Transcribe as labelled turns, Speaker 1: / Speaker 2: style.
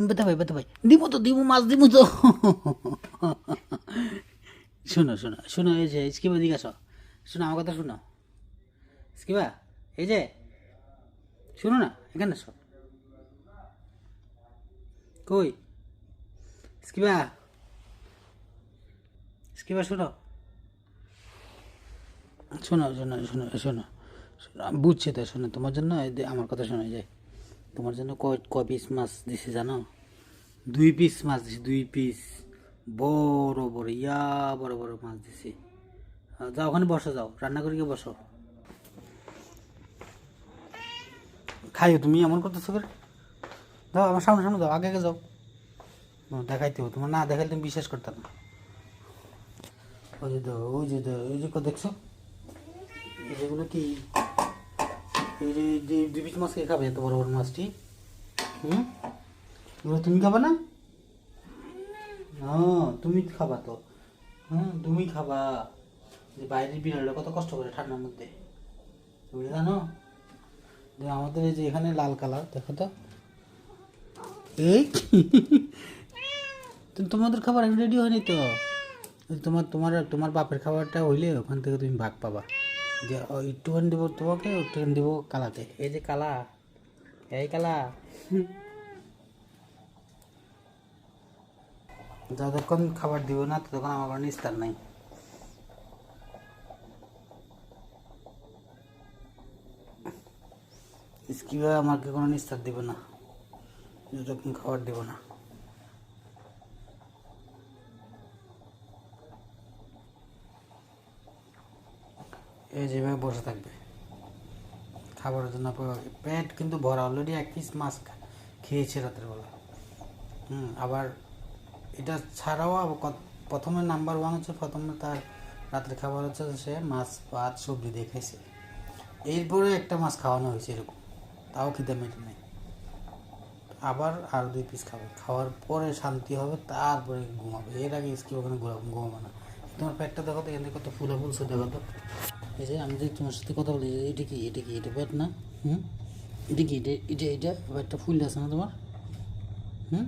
Speaker 1: বেতা ভাই দিব মাছ দিব তো। শোনো শোনো শোনো, এই যে স্কিবা দিকে আসো, শোনো আমার কথা শোনো স্কিবা, এই যে শোনো না, এখানে আসো। কই স্কিবা, স্কিবা শোনো শোনো শোনো শোনো শোনো শোনো, আমি বুঝছি তো, শোনো তোমার জন্য আমার কথা শোনা যায়, তোমার জন্য কয় পিস মাছ দিছি জানো? 2 পিস মাছ দিছি, 2 পিস বড় বড় বড় বড় মাছ দিছি। যাও ওখানে বসো, যাও রান্না করে গিয়ে বসো, খাইও তুমি এমন করতেছো করে। যাও আমার সামনে সামনে যাও, আগে আগে যাও। দেখাইতে হবে, তোমার না দেখাইলে তুমি বিশ্বাস করতে না। ওই যে দাও, ওই যে দাও, ওই যে দেখছো যেগুলো কি, এই যে 2 পিস মাছ কে খাবে, এত বড় বড় মাছটি? এগুলো তুমি খাবা না? হ্যাঁ তুমি খাবা তো, হ্যাঁ তুমি খাবা। যে বাইরের বিড়ালটা কত কষ্ট করে ঠান্ডার মধ্যে, তুমি জানো? যে আমাদের এই যে এখানে লাল কালার দেখো তো, এই তোমাদের খাবার রেডি হয়নি তো। তোমার তোমার তোমার বাপের খাবারটা হইলে ওখান থেকে তুমি ভাগ পাবা। যে একটুখানি দেবো তোমাকে, একটুখানি দেবো কালাতে, এই যে কালা, এই কালা। যতক্ষণ খাবার দিব না ততক্ষণ আমার কোনো নিস্তার নাই। স্কিবা আমাকে কোনো নিস্তার দিব না যতক্ষণ খাবার দিব না। এই যেভাবে বসে থাকবে খাবারের জন্য, পেট কিন্তু ভরা, অলরেডি 1 পিস মাছ খেয়েছে রাতের বেলা। আবার এটা ছাড়াও প্রথমে নাম্বার 1 হচ্ছে, প্রথমে তার রাতের খাবার হচ্ছে সে মাছ ভাত সবজি দিয়ে খাইছে, এরপরে একটা মাছ খাওয়ানো হয়েছে এরকম, তাও খিদে মেটে নেই। আবার আর 2 পিস খাবে, খাওয়ার পরে শান্তি হবে, তারপরে ঘুমাবে। এর আগে স্কিপ ওখানে ঘুমাবে না। তোমার পেটটা দেখো তো, এখান থেকে কত ফুলে ফুলছে দেখো তো। এই যে আমি যে তোমার সাথে কথা বলি, এটা কি এটা কি, এটা পেট না? এটা কি, এটা এটা এটা পেটটা ফুল আছে না তোমার? হুম